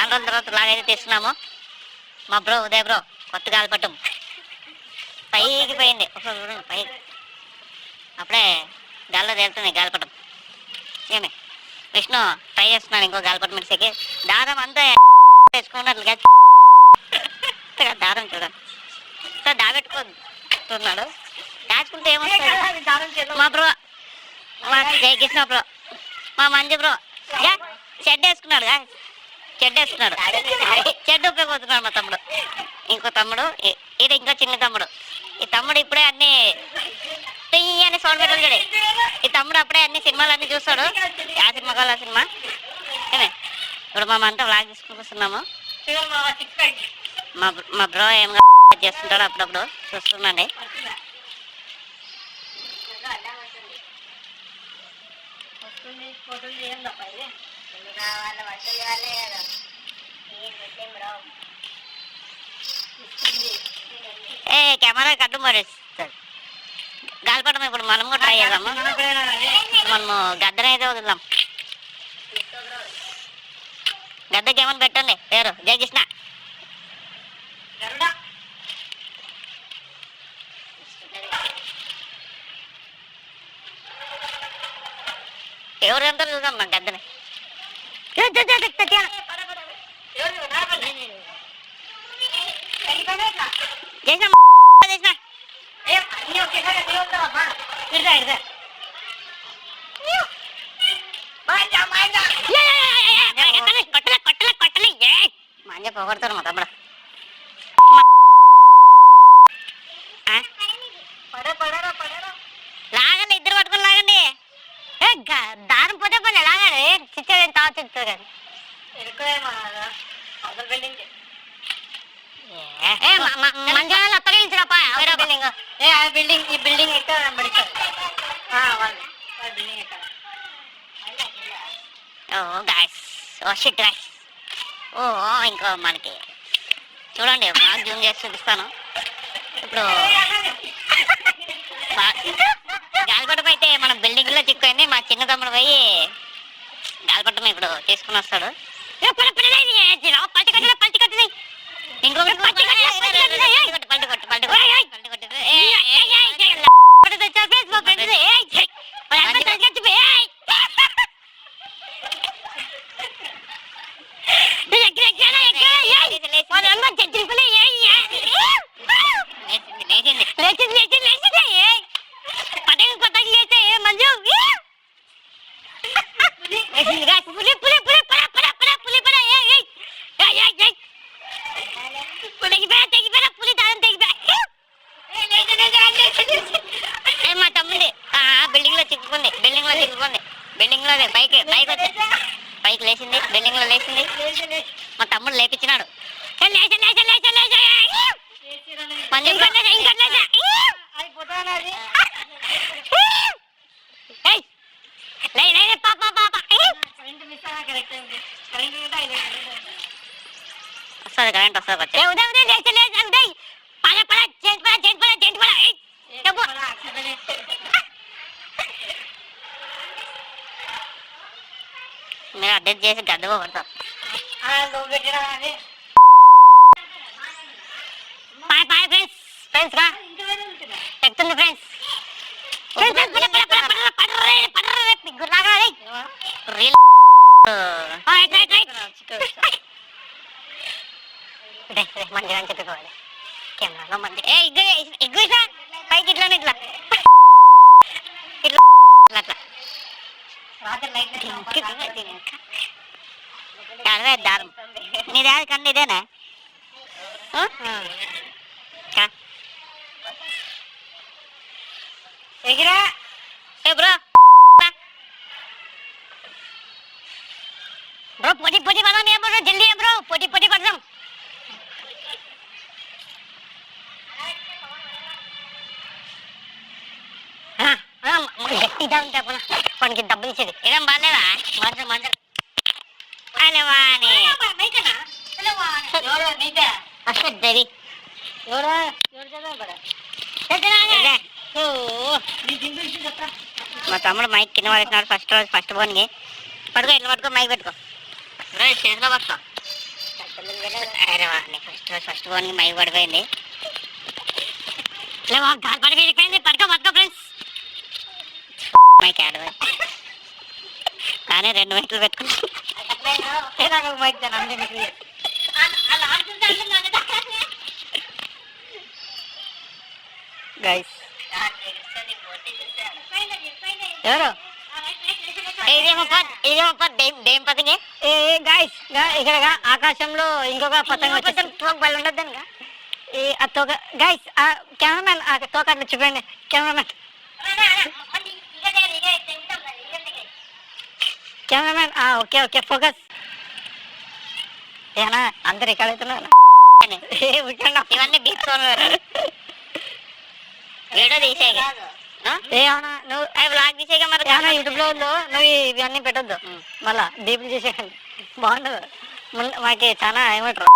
చాలా రోజుల తర్వాత లాగైతే తీస్తున్నాము. మా బ్రో ఉదయ్ బ్రో కొత్త గాలిపటం పైకి పోయింది. పైకి అప్పుడే గాల్లో తేలుతుంది గాలిపటం. ఏమి విష్ణు ట్రై చేస్తున్నాను ఇంకో గాలిపటం మిక్సీకి. దారం అంతా వేసుకున్నట్లుగా దారం చూడండి దాబెట్టుకున్నాడు. దాచుకుంటే ఏమొస్తుంది. మా బ్రో మా జయకృష్ణ బ్రో మా మంజు బ్రో షెడ్ వేసుకున్నాడు. షెడ్ ఉపయోగపోతున్నాడు మా తమ్ముడు. ఇంకో తమ్ముడు ఇది ఇంకో చిన్న తమ్ముడు. ఈ తమ్ముడు ఇప్పుడే అన్ని అని సౌండ్ పెట్టాలి చూడే. ఈ తమ్ముడు అప్పుడే అన్ని సినిమాలు అన్ని చూస్తాడు. ఆ సినిమా కావాలి ఆ సినిమా ఏమే. ఇప్పుడు మేమంతా వ్లాగ్ తీసుకుని వస్తున్నాము. మా బ్రో ఏం చేస్తుంటాడు అప్పుడప్పుడు చూస్తున్నాండి. కెమెరా కట్టు మరేస్తాడు గాలిపటం. ఇప్పుడు మనం కూడా ట్రై చేద్దాము. మనము గద్దనైతే వదులుదాం. గద్దకి ఏమని పెట్టండి పేరు జయకృష్ణ. ఎవరు ఎంత చూద్దాం మా గద్దనే. మంచి పొగడతారు మా తమ్ముడు. లాగండి ఇద్దరు పట్టుకుని లాగండి. దారం పోతే పని లాగాడు చిచ్చేది తావు చిచ్చు కానీ మంచి అప్పగించడప్పా. బిల్డింగ్ ఈ బిల్డింగ్ ఎక్కడ ఇంకో మనకి చూడండి బాగా జూమ్ చేసి చూపిస్తాను. ఇప్పుడు గాలిపటం అయితే మన బిల్డింగ్ లో చిక్కుపోయింది. మా చిన్న తమ్ముడు పోయి గాలిపటం ఇప్పుడు తీసుకుని వస్తాడు. మా తమ్ముడి బిల్డింగ్ లో చిక్కుకుంది. బిల్డింగ్ లో పైకి లేచింది. బిల్డింగ్ లో లేచింది. మా తమ్ముడు లేపించినాడు. వస్తుంది కరెంట్ వస్తుంది. మీరు అడ్జస్ట్ చేసి గద్దగా పడతారు. ఎక్కుతుంది ఫ్రెండ్స్. మంచిగా చెప్పుకోవాలి కెమెరాలో మంచి ఎగ్గుసా పైకి ఇట్లా ఇట్లా ఇట్లా అదే దారం నీది అది కండి ఇదేనా ఎగిరా బ్రో బ్రో పోటీ పడదాం. ఏం బ్రో జల్దీ బ్రో పోటీ పడదాం. గట్టిగా ఉంటే మనకి డబ్బులు ఇచ్చేది ఏదేం బాగాలేదా మంచి మా తమ్ముడు మైక్ కింద పడేసినాడు ఫస్ట్ బోన్కి. పట్టుకో ఇట్లా పట్టుకో మైక్ పెట్టుకో చేతిలో పట్టుకో. ఫస్ట్ ఫోన్ మై పడిపోయింది. గాలి పడిపోయింది. పట్టుకో ఫ్రెండ్స్. మై క్యాడ్ కానీ 2 మైకులు పెట్టుకున్నాను. గైస్ ఎవరు ఇదేమో పతంగే గైస్ ఇక్కడ ఆకాశంలో ఇంకొక పతంగ బలి ఉండదు ఆ తోక గైస్ కెమెరామెన్ ఆ తోక అట్లా చూపండి కెమెరామెన్ ఓకే ఫోకస్ ఏనా అందరు ఇక్కడ అవుతున్నారు. ఇవన్నీ బీచ్ వీడియో తీసేగా ఏమన్నా నువ్వు బ్లాగ్ తీసేగా మరి ఏమన్నా యూట్యూబ్ లో నువ్వు ఇవన్నీ పెట్టొద్దు మళ్ళా డీపులు చేసేయండి బాగుండదు. మాకి చాలా ఏమంటారు